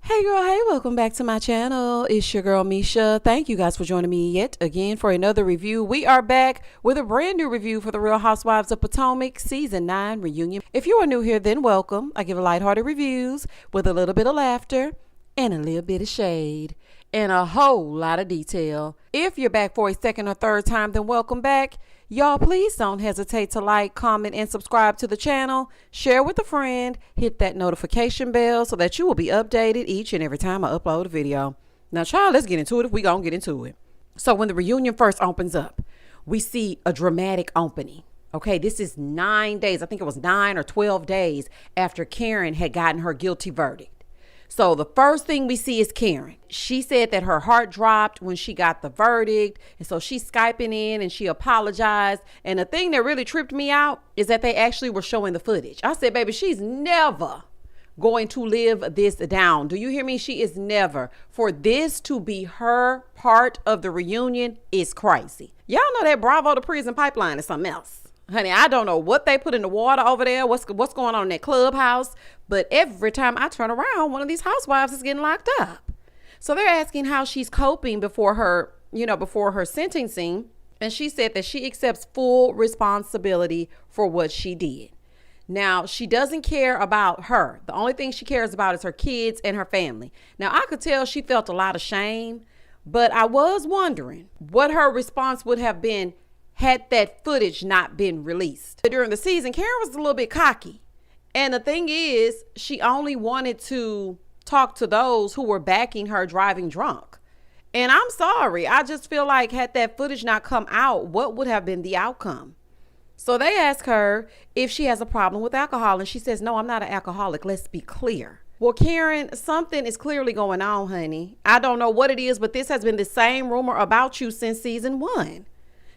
Hey girl, hey, welcome back to my channel. It's your girl Misha. Thank you guys for joining me yet again for another review. We are back with a brand new review for the Real Housewives of Potomac Season 9 reunion. If you are new here, then welcome. I give lighthearted reviews with a little bit of laughter and a little bit of shade and a whole lot of detail. If you're back for a second or third time, then welcome back. Y'all, please don't hesitate to like, comment, and subscribe to the channel. Share with a friend. Hit that notification bell so that you will be updated each and every time I upload a video. Now, child, let's get into it if we gonna get into it. So when the reunion first opens up, we see a dramatic opening. Okay, this is 9 days. I think it was 9 or 12 days after Karen had gotten her guilty verdict. So the first thing we see is Karen. She said that her heart dropped when she got the verdict. And so she's Skyping in and she apologized. And the thing that really tripped me out is that they actually were showing the footage. I said, baby, she's never going to live this down. Do you hear me? She is never. For this to be her part of the reunion is crazy. Y'all know that Bravo to prison pipeline is something else. Honey, I don't know what they put in the water over there, what's going on in that clubhouse, but every time I turn around, one of these housewives is getting locked up. So they're asking how she's coping before her sentencing, and she said that she accepts full responsibility for what she did. Now, she doesn't care about her. The only thing she cares about is her kids and her family. Now, I could tell she felt a lot of shame, but I was wondering what her response would have been had that footage not been released. During the season, Karen was a little bit cocky. And the thing is, she only wanted to talk to those who were backing her driving drunk. And I'm sorry, I just feel like had that footage not come out, what would have been the outcome? So they ask her if she has a problem with alcohol, and she says, no, I'm not an alcoholic. Let's be clear. Well, Karen, something is clearly going on, honey. I don't know what it is, but this has been the same rumor about you since season 1.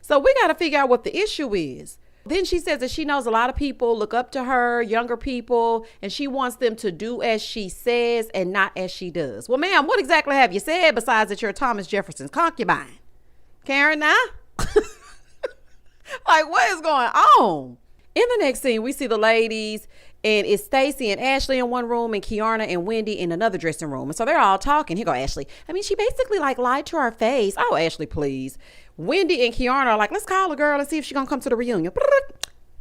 So we got to figure out what the issue is. Then she says that she knows a lot of people look up to her, younger people, and she wants them to do as she says and not as she does. Well, ma'am, what exactly have you said besides that you're Thomas Jefferson's concubine? Karen, now? Like, what is going on? In the next scene, we see the ladies, and it's Stacey and Ashley in one room and Kiana and Wendy in another dressing room. And so they're all talking. Here go Ashley. I mean, she basically like lied to our face. Oh, Ashley, please. Wendy and Kiana are like, let's call the girl and see if she's gonna come to the reunion.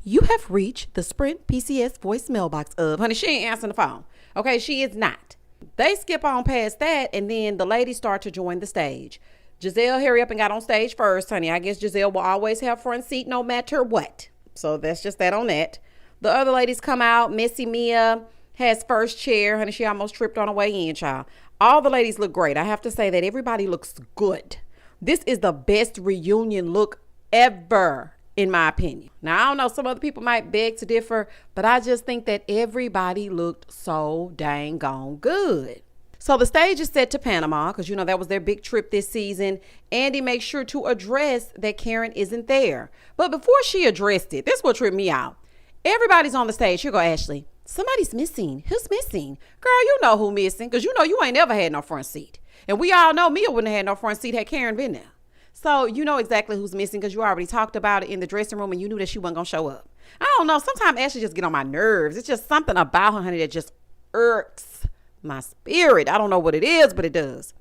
You have reached the Sprint PCS voicemail box of, honey, she ain't answering the phone. Okay, she is not. They skip on past that, and then the ladies start to join the stage. Giselle hurry up and got on stage first, honey. I guess Giselle will always have front seat no matter what. So that's just that on that. The other ladies come out. Missy Mia has first chair. Honey, she almost tripped on her way in, child. All the ladies look great. I have to say that everybody looks good. This is the best reunion look ever, in my opinion. Now, I don't know. Some other people might beg to differ, but I just think that everybody looked so dang gone good. So the stage is set to Panama because, you know, that was their big trip this season. Andy makes sure to address that Karen isn't there. But before she addressed it, this is what tripped me out. Everybody's on the stage. Here go Ashley. Somebody's missing. Who's missing? Girl, you know who missing because you know you ain't never had no front seat. And we all know Mia wouldn't have had no front seat had Karen been there. So you know exactly who's missing because you already talked about it in the dressing room and you knew that she wasn't going to show up. I don't know. Sometimes Ashley just get on my nerves. It's just something about her, honey, that just irks my spirit. I don't know what it is, but it does.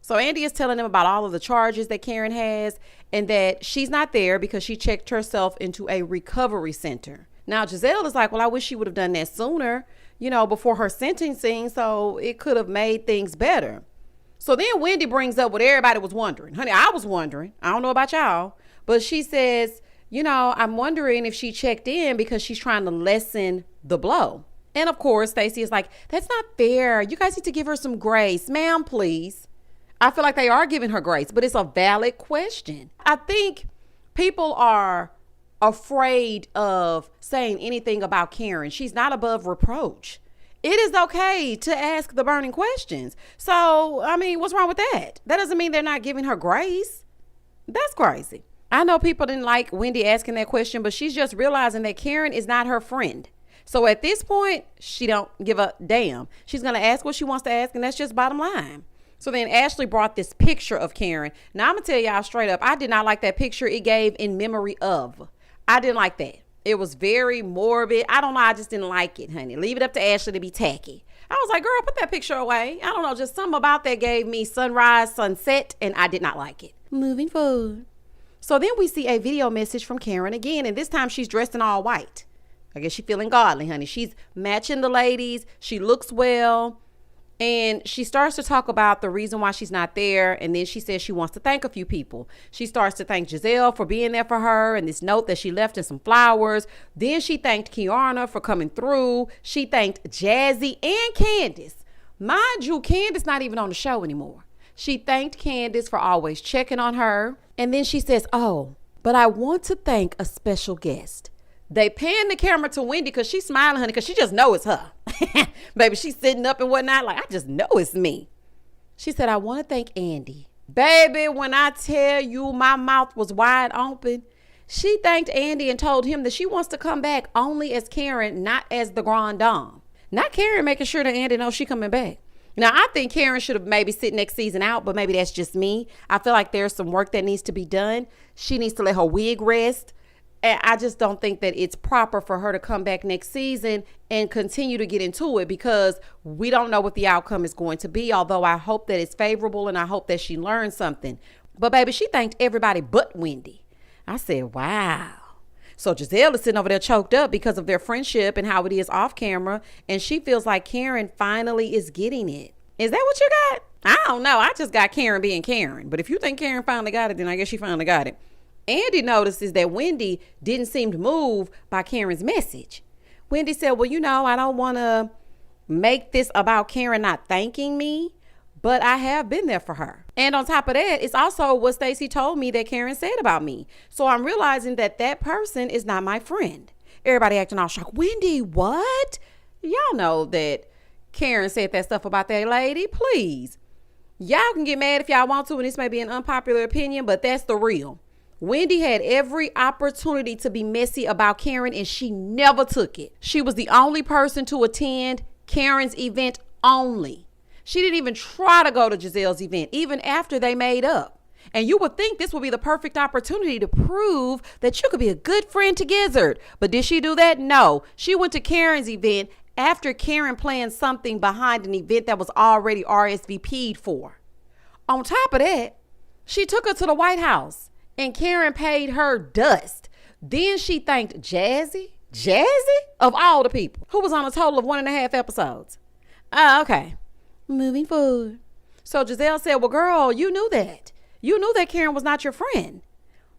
So Andy is telling them about all of the charges that Karen has and that she's not there because she checked herself into a recovery center. Now, Giselle is like, well, I wish she would have done that sooner, you know, before her sentencing, so it could have made things better. So then Wendy brings up what everybody was wondering. Honey, I was wondering. I don't know about y'all, but she says, you know, I'm wondering if she checked in because she's trying to lessen the blow. And of course, Stacey is like, that's not fair. You guys need to give her some grace. Ma'am, please. I feel like they are giving her grace, but it's a valid question. I think people are afraid of saying anything about Karen. She's not above reproach. It is okay to ask the burning questions. So, I mean, what's wrong with that? That doesn't mean they're not giving her grace. That's crazy. I know people didn't like Wendy asking that question, but she's just realizing that Karen is not her friend. So at this point, she don't give a damn. She's going to ask what she wants to ask, and that's just bottom line. So then Ashley brought this picture of Karen. Now, I'm going to tell y'all straight up, I did not like that picture it gave in memory of. I didn't like that. It was very morbid. I don't know. I just didn't like it, honey. Leave it up to Ashley to be tacky. I was like, girl, put that picture away. I don't know, just something about that gave me sunrise, sunset, and I did not like it. Moving forward. So then we see a video message from Karen again, and this time she's dressed in all white. I guess she's feeling godly, honey. She's matching the ladies. She looks well. And she starts to talk about the reason why she's not there. And then she says she wants to thank a few people. She starts to thank Giselle for being there for her and this note that she left and some flowers. Then she thanked Kiana for coming through. She thanked Jazzy and Candace. Mind you, Candace not even on the show anymore. She thanked Candace for always checking on her. And then she says, oh, but I want to thank a special guest. They pan the camera to Wendy because she's smiling, honey, because she just know it's her. Baby, she's sitting up and whatnot. Like, I just know it's me. She said, I want to thank Andy. Baby, when I tell you my mouth was wide open, she thanked Andy and told him that she wants to come back only as Karen, not as the Grand Dame. Not Karen making sure that Andy knows she coming back. Now, I think Karen should have maybe sit next season out, but maybe that's just me. I feel like there's some work that needs to be done. She needs to let her wig rest. And I just don't think that it's proper for her to come back next season and continue to get into it because we don't know what the outcome is going to be. Although I hope that it's favorable and I hope that she learns something. But baby, she thanked everybody but Wendy. I said, wow. So Giselle is sitting over there choked up because of their friendship and how it is off camera. And she feels like Karen finally is getting it. Is that what you got? I don't know. I just got Karen being Karen. But if you think Karen finally got it, then I guess she finally got it. Andy notices that Wendy didn't seem to move by Karen's message. Wendy said, well, you know, I don't want to make this about Karen not thanking me, but I have been there for her. And on top of that, it's also what Stacey told me that Karen said about me. So I'm realizing that that person is not my friend. Everybody acting all shocked. Wendy, what? Y'all know that Karen said that stuff about that lady. Please. Y'all can get mad if y'all want to, and this may be an unpopular opinion, but that's the real. Wendy had every opportunity to be messy about Karen and she never took it. She was the only person to attend Karen's event only. She didn't even try to go to Giselle's event, even after they made up. And you would think this would be the perfect opportunity to prove that you could be a good friend to Gizzard. But did she do that? No. She went to Karen's event after Karen planned something behind an event that was already RSVP'd for. On top of that, she took her to the White House. And Karen paid her dust. Then she thanked Jazzy of all the people, who was on a total of 1.5 episodes. Okay. Moving forward. So Giselle said, well, girl, you knew that. You knew that Karen was not your friend.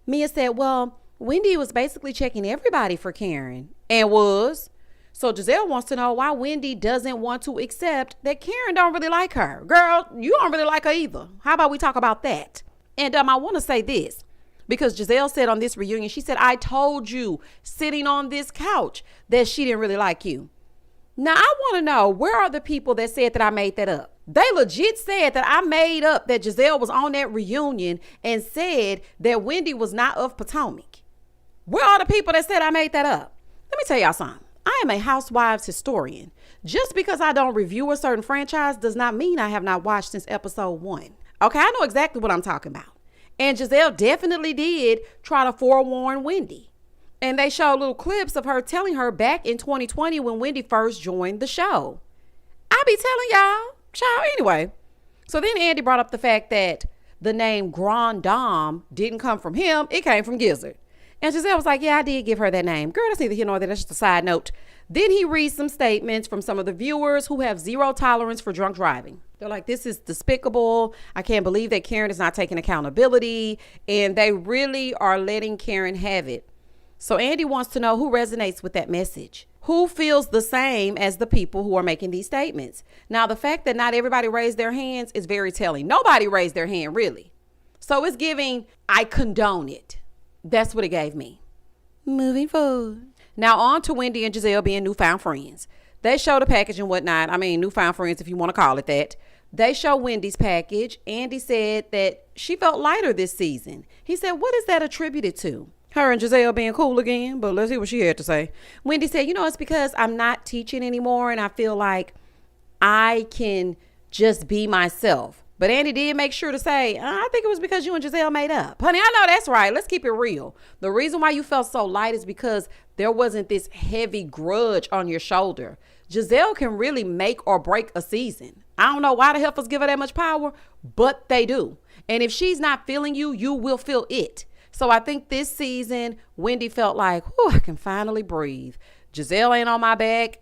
Mia said, well, Wendy was basically checking everybody for Karen. And was. So Giselle wants to know why Wendy doesn't want to accept that Karen don't really like her. Girl, you don't really like her either. How about we talk about that? And I want to say this. Because Giselle said on this reunion, she said, I told you sitting on this couch that she didn't really like you. Now, I want to know, where are the people that said that I made that up? They legit said that I made up that Giselle was on that reunion and said that Wendy was not of Potomac. Where are the people that said I made that up? Let me tell y'all something. I am a Housewives historian. Just because I don't review a certain franchise does not mean I have not watched since episode 1. Okay, I know exactly what I'm talking about. And Giselle definitely did try to forewarn Wendy. And they showed little clips of her telling her back in 2020 when Wendy first joined the show. I be telling y'all, child, anyway. So then Andy brought up the fact that the name Grand Dame didn't come from him. It came from Gizzard. And Giselle was like, yeah, I did give her that name. Girl, that's neither here nor there. That's just a side note. Then he reads some statements from some of the viewers who have zero tolerance for drunk driving. They're like, this is despicable. I can't believe that Karen is not taking accountability. And they really are letting Karen have it. So Andy wants to know who resonates with that message. Who feels the same as the people who are making these statements? Now, the fact that not everybody raised their hands is very telling. Nobody raised their hand, really. So it's giving, I condone it. That's what it gave me. Moving forward. Now on to Wendy and Giselle being newfound friends. They show the package and whatnot. I mean, newfound friends, if you want to call it that. They show Wendy's package. Andy said that she felt lighter this season. He said, what is that attributed to? Her and Giselle being cool again, but let's see what she had to say. Wendy said, it's because I'm not teaching anymore and I feel like I can just be myself. But Andy did make sure to say, I think it was because you and Giselle made up. Honey, I know that's right. Let's keep it real. The reason why you felt so light is because there wasn't this heavy grudge on your shoulder. Giselle can really make or break a season. I don't know why the heifers give her that much power, but they do. And if she's not feeling you, you will feel it. So I think this season, Wendy felt like, whew, I can finally breathe. Giselle ain't on my back.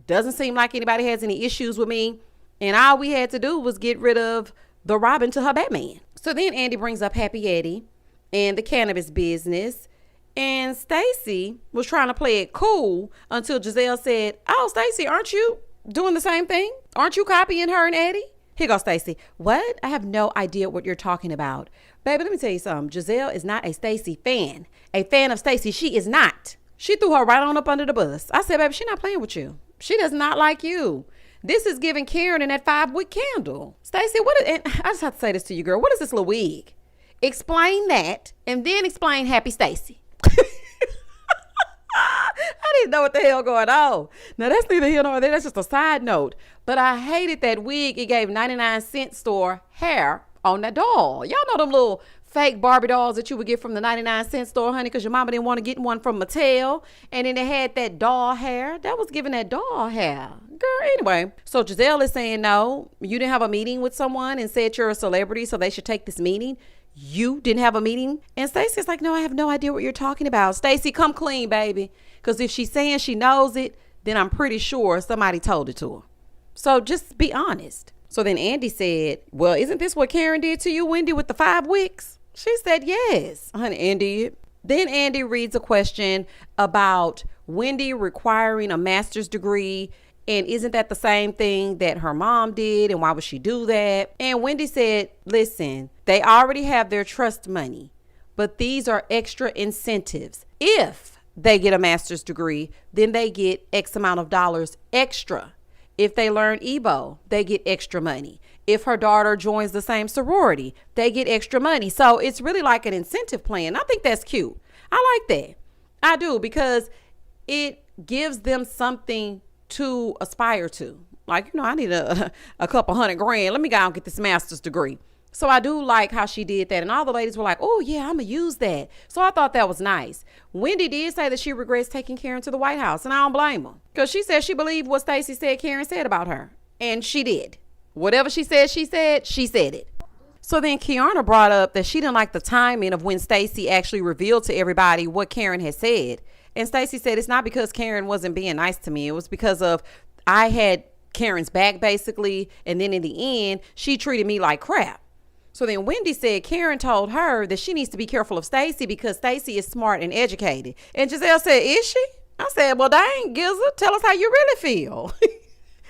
Doesn't seem like anybody has any issues with me. And all we had to do was get rid of the Robin to her Batman. So then Andy brings up Happy Eddie and the cannabis business. And Stacey was trying to play it cool until Giselle said, oh, Stacey, aren't you doing the same thing? Aren't you copying her and Eddie? Here goes Stacey. What? I have no idea what you're talking about. Baby, let me tell you something. Giselle is not a Stacey fan. A fan of Stacey, she is not. She threw her right on up under the bus. I said, baby, she's not playing with you. She does not like you. This is giving Karen in that 5-wick candle. Stacey, and I just have to say this to you, girl. What is this little wig? Explain that and then explain Happy Stacey. I didn't know what the hell going on. Now, that's neither here nor there. That's just a side note. But I hated that wig. It gave 99-cent store hair on that doll. Y'all know them little fake Barbie dolls that you would get from the 99-cent store, honey, because your mama didn't want to get one from Mattel. And then it had that doll hair. That was giving that doll hair. Girl, anyway. So Giselle is saying, no, you didn't have a meeting with someone and said you're a celebrity, so they should take this meeting. You didn't have a meeting? And Stacey's like, no, I have no idea what you're talking about. Stacey, come clean, baby. Because if she's saying she knows it, then I'm pretty sure somebody told it to her. So just be honest. So then Andy said, well, isn't this what Karen did to you, Wendy, with the 5 wicks? She said, yes, honey, Andy. Then Andy reads a question about Wendy requiring a master's degree. And isn't that the same thing that her mom did? And why would she do that? And Wendy said, listen, they already have their trust money, but these are extra incentives. If they get a master's degree, then they get X amount of dollars extra. If they learn Igbo, they get extra money. If her daughter joins the same sorority, they get extra money. So it's really like an incentive plan. I think that's cute. I like that. I do, because it gives them something to aspire to. Like, I need a couple $100,000. Let me go and get this master's degree. So I do like how she did that. And all the ladies were like, oh, yeah, I'm going to use that. So I thought that was nice. Wendy did say that she regrets taking Karen to the White House. And I don't blame her, because she said she believed what Stacey said Karen said about her. And she did. Whatever she said it. So then Kiana brought up that she didn't like the timing of when Stacey actually revealed to everybody what Karen had said. And Stacey said, it's not because Karen wasn't being nice to me. It was because of I had Karen's back, basically. And then in the end, she treated me like crap. So then Wendy said Karen told her that she needs to be careful of Stacey because Stacey is smart and educated. And Giselle said, is she? I said, well, dang, Gilza, tell us how you really feel.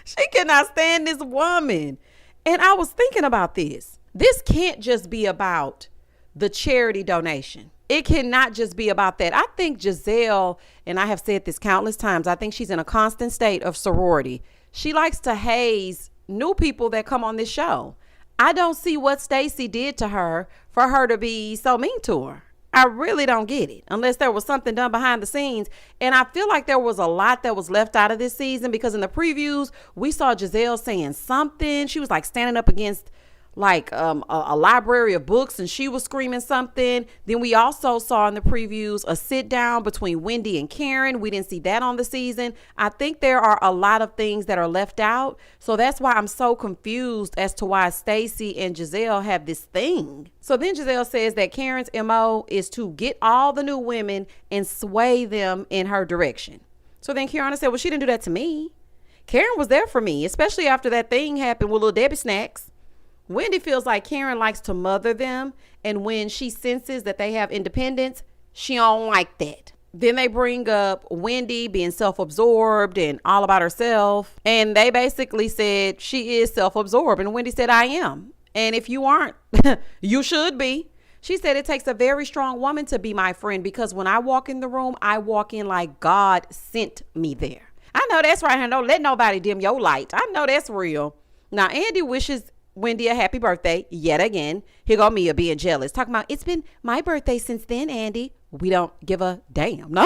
She cannot stand this woman. And I was thinking about this. This can't just be about the charity donation. It cannot just be about that. I think Giselle, and I have said this countless times, I think she's in a constant state of sorority. She likes to haze new people that come on this show. I don't see what Stacey did to her for her to be so mean to her. I really don't get it, unless there was something done behind the scenes. And I feel like there was a lot that was left out of this season, because in the previews, we saw Giselle saying something. She was like standing up against like a library of books, and she was screaming something. Then we also saw in the previews a sit down between Wendy and Karen. We didn't see that on the season. I think there are a lot of things that are left out. So that's why I'm so confused as to why Stacey and Giselle have this thing. So then Giselle says that Karen's MO is to get all the new women and sway them in her direction. So then Kiana said, well, she didn't do that to me. Karen was there for me, especially after that thing happened with Little Debbie Snacks. Wendy feels like Karen likes to mother them, and when she senses that they have independence, she don't like that. Then they bring up Wendy being self-absorbed and all about herself, and they basically said she is self-absorbed, and Wendy said, I am. And if you aren't, you should be. She said it takes a very strong woman to be my friend, because when I walk in the room, I walk in like God sent me there. I know that's right, honey. Don't let nobody dim your light. I know that's real. Now, Andy wishes Wendy a happy birthday yet again. Here go Mia being jealous, talking about it's been my birthday since then, Andy. We don't give a damn. No,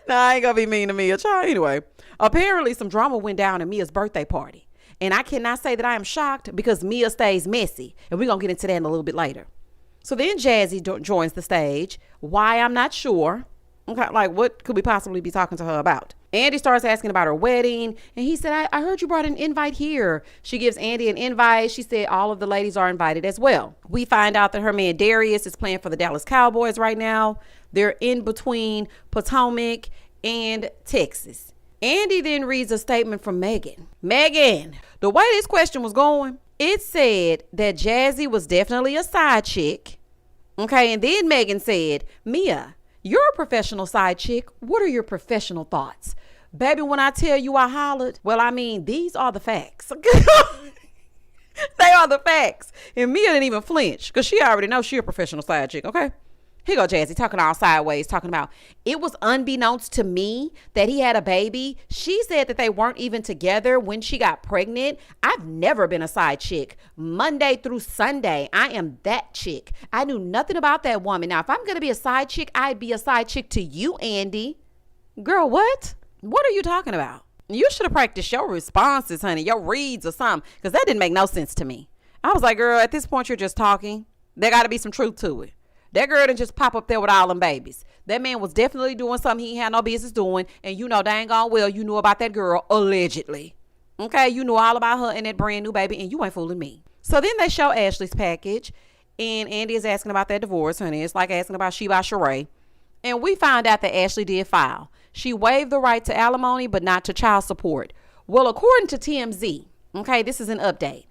no, I ain't gonna be mean to Mia, child. Anyway, apparently some drama went down at Mia's birthday party, and I cannot say that I am shocked, because Mia stays messy, and we're gonna get into that in a little bit later. So then Jazzy joins the stage. Why, I'm not sure. Okay, like what could we possibly be talking to her about? Andy starts asking about her wedding, and he said, I heard you brought an invite here. She gives Andy an invite. She said all of the ladies are invited as well. We find out that her man Darius is playing for the Dallas Cowboys right now. They're in between Potomac and Texas. Andy then reads a statement from Megan. Megan, the way this question was going, it said that Jazzy was definitely a side chick. Okay, and then Megan said, Mia, you're a professional side chick. What are your professional thoughts? Baby, when I tell you I hollered, well, I mean, these are the facts. They are the facts. And Mia didn't even flinch because she already knows she's a professional side chick, okay? Here go Jazzy talking all sideways, talking about it was unbeknownst to me that he had a baby. She said that they weren't even together when she got pregnant. I've never been a side chick. Monday through Sunday, I am that chick. I knew nothing about that woman. Now, if I'm going to be a side chick, I'd be a side chick to you, Andy. Girl, what? What are you talking about? You should have practiced your responses, honey, your reads or something, because that didn't make no sense to me. I was like, girl, at this point, you're just talking. There got to be some truth to it. That girl didn't just pop up there with all them babies. That man was definitely doing something he had no business doing. And you know dang on well you knew about that girl allegedly. Okay, you knew all about her and that brand new baby, and you ain't fooling me. So then they show Ashley's package, and Andy is asking about that divorce, honey. It's like asking about Sheba Sheree. And we found out that Ashley did file. She waived the right to alimony, but not to child support. Well, according to TMZ, okay, this is an update.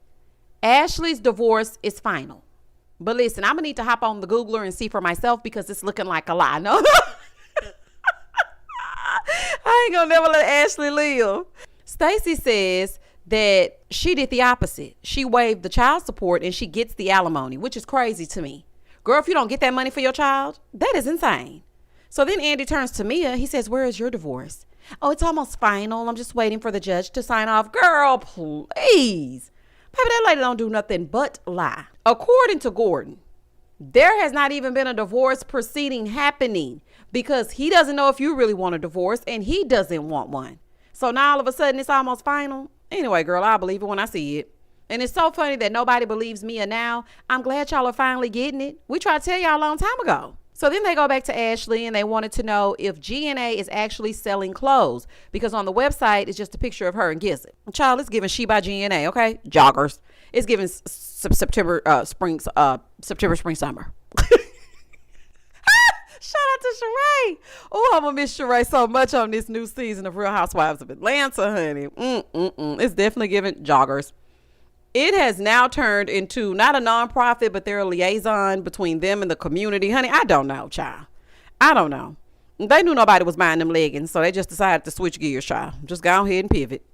Ashley's divorce is final. But listen, I'm going to need to hop on the Googler and see for myself because it's looking like a lie. No, I ain't going to never let Ashley live. Stacey says that she did the opposite. She waived the child support and she gets the alimony, which is crazy to me. Girl, if you don't get that money for your child, that is insane. So then Andy turns to Mia. He says, where is your divorce? Oh, it's almost final. I'm just waiting for the judge to sign off. Girl, please. Baby, that lady don't do nothing but lie. According to Gordon, there has not even been a divorce proceeding happening because he doesn't know if you really want a divorce and he doesn't want one. So now all of a sudden it's almost final. Anyway, girl, I'll believe it when I see it. And it's so funny that nobody believes Mia now. I'm glad y'all are finally getting it. We tried to tell y'all a long time ago. So then they go back to Ashley and they wanted to know if GNA is actually selling clothes because on the website it's just a picture of her and Gizzard. Child, it's giving She by GNA, okay? Joggers. It's giving September, spring, summer. Shout out to Sheree. Oh, I'm gonna miss Sheree so much on this new season of Real Housewives of Atlanta, honey. It's definitely giving joggers. It has now turned into not a nonprofit, but they're a liaison between them and the community. Honey, I don't know, child. I don't know. They knew nobody was buying them leggings, so they just decided to switch gears, child. Just go ahead and pivot.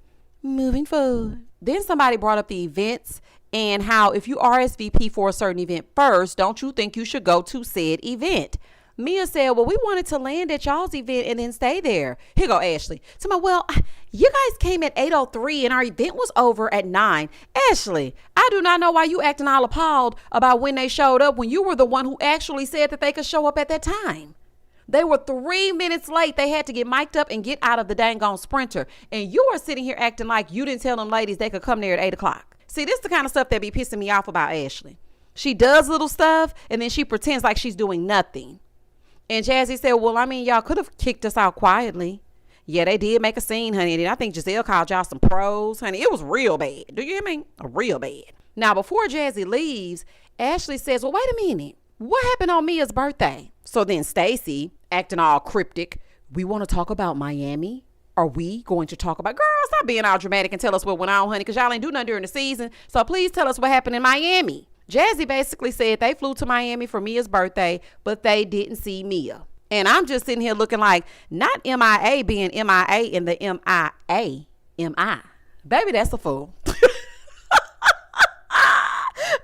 Moving forward. Then somebody brought up the events and how if you RSVP for a certain event first, don't you think you should go to said event? Mia said, well, we wanted to land at y'all's event and then stay there. Here go Ashley. So, well, you guys came at 8:03 and our event was over at 9. Ashley, I do not know why you acting all appalled about when they showed up when you were the one who actually said that they could show up at that time. They were 3 minutes late. They had to get mic'd up and get out of the dang on Sprinter. And you are sitting here acting like you didn't tell them ladies they could come there at 8 o'clock. See, this is the kind of stuff that be pissing me off about Ashley. She does little stuff and then she pretends like she's doing nothing. And Jazzy said, well, I mean, y'all could have kicked us out quietly. Yeah, they did make a scene, honey. And I think Giselle called y'all some pros, honey. It was real bad. Do you hear me? Real bad. Now, before Jazzy leaves, Ashley says, well, wait a minute. What happened on Mia's birthday? So then Stacey, acting all cryptic, we want to talk about Miami? Are we going to talk about, girl, stop being all dramatic and tell us what went on, honey, because y'all ain't do nothing during the season. So please tell us what happened in Miami. Jazzy basically said they flew to Miami for Mia's birthday, but they didn't see Mia. And I'm just sitting here looking like, not MIA being MIA in the MIA. Baby, that's a fool.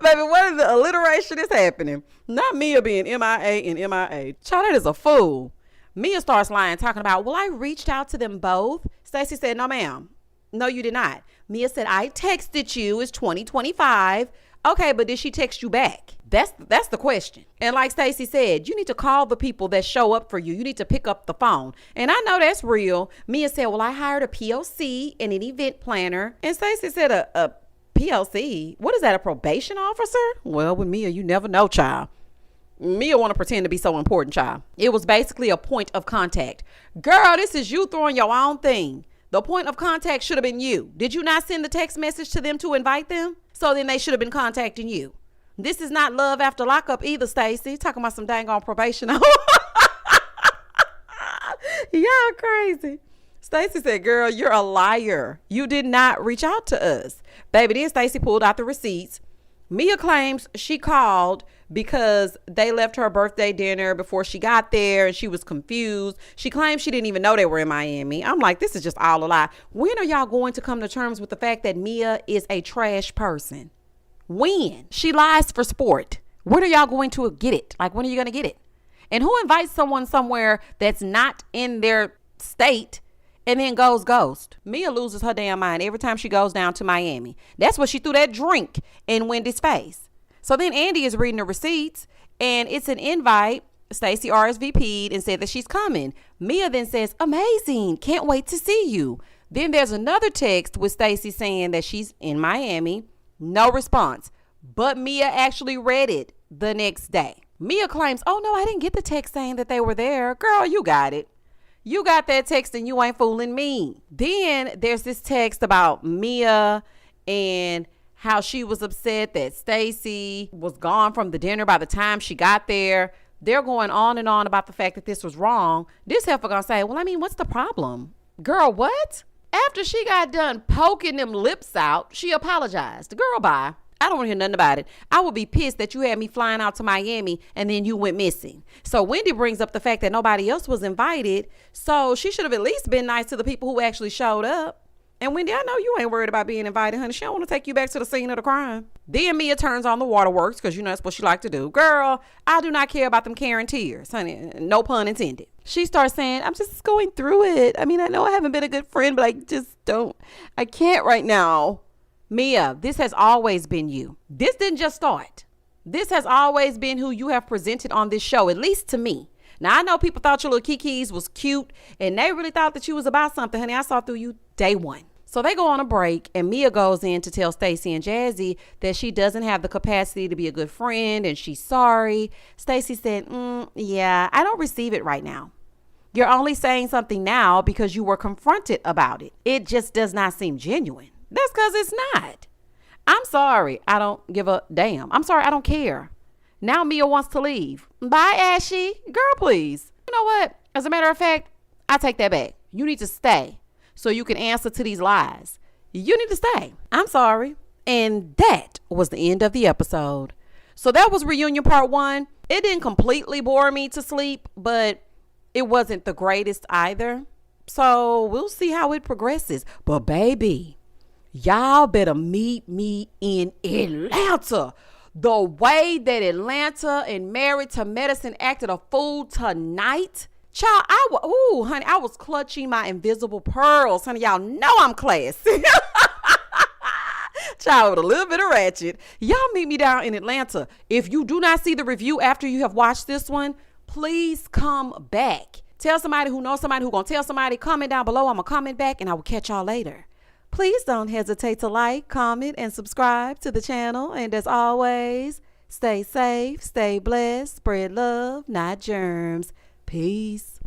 Baby, what is the alliteration is happening? Not Mia being MIA and MIA. Child, that is a fool. Mia starts lying, talking about, well, I reached out to them both. Stacey said, no, ma'am. No, you did not. Mia said, I texted you. It's 2025. Okay, but did she text you back? That's the question. And like Stacey said, you need to call the people that show up for you. You need to pick up the phone. And I know that's real. Mia said, well, I hired a POC and an event planner. And Stacey said, a POC? What is that, a probation officer? Well, with Mia, you never know, child. Mia want to pretend to be so important, child. It was basically a point of contact. Girl, this is you throwing your own thing. The point of contact should have been you. Did you not send the text message to them to invite them? So then they should have been contacting you. This is not love after lockup either, Stacey. Talking about some dang on probation. Y'all crazy. Stacey said, girl, you're a liar. You did not reach out to us. Baby, then Stacey pulled out the receipts. Mia claims she called because they left her birthday dinner before she got there and she was confused. She claims she didn't even know they were in Miami. I'm like, this is just all a lie. When are y'all going to come to terms with the fact that Mia is a trash person? When? She lies for sport. When are y'all going to get it? Like, when are you going to get it? And who invites someone somewhere that's not in their state and then goes ghost? Mia loses her damn mind every time she goes down to Miami. That's what she threw that drink in Wendy's face. So then Andy is reading the receipts and it's an invite. Stacey RSVP'd and said that she's coming. Mia then says, amazing. Can't wait to see you. Then there's another text with Stacey saying that she's in Miami. No response. But Mia actually read it the next day. Mia claims, oh no, I didn't get the text saying that they were there. Girl, you got it. You got that text and you ain't fooling me. Then there's this text about Mia and how she was upset that Stacey was gone from the dinner by the time she got there. They're going on and on about the fact that this was wrong. This heifer gonna say, well, I mean, what's the problem? Girl, what? After she got done poking them lips out, she apologized. Girl, bye. I don't want to hear nothing about it. I would be pissed that you had me flying out to Miami and then you went missing. So Wendy brings up the fact that nobody else was invited. So she should have at least been nice to the people who actually showed up. And Wendy, I know you ain't worried about being invited, honey. She don't want to take you back to the scene of the crime. Then Mia turns on the waterworks because you know that's what she like to do. Girl, I do not care about them Karen tears, honey. No pun intended. She starts saying, I'm just going through it. I mean, I know I haven't been a good friend, but I can't right now. Mia, this has always been you. This didn't just start. This has always been who you have presented on this show, at least to me. Now, I know people thought your little Kiki's was cute and they really thought that you was about something, honey. I saw through you day one. So they go on a break and Mia goes in to tell Stacey and Jazzy that she doesn't have the capacity to be a good friend and she's sorry. Stacey said, yeah, I don't receive it right now. You're only saying something now because you were confronted about it. It just does not seem genuine. That's because it's not. I'm sorry. I don't give a damn. I'm sorry. I don't care. Now Mia wants to leave. Bye, Ashy. Girl, please. You know what? As a matter of fact, I take that back. You need to stay so you can answer to these lies. You need to stay. I'm sorry. And that was the end of the episode. So that was reunion part 1. It didn't completely bore me to sleep, but it wasn't the greatest either. So we'll see how it progresses. But baby, y'all better meet me in Atlanta. The way that Atlanta and Married to Medicine acted a fool tonight. Child, honey, I was clutching my invisible pearls. Honey, y'all know I'm classy. Child, with a little bit of ratchet. Y'all meet me down in Atlanta. If you do not see the review after you have watched this one, please come back. Tell somebody who knows somebody who gonna tell somebody. Comment down below. I'm gonna comment back and I will catch y'all later. Please don't hesitate to like, comment, and subscribe to the channel. And as always, stay safe, stay blessed, spread love, not germs. Peace.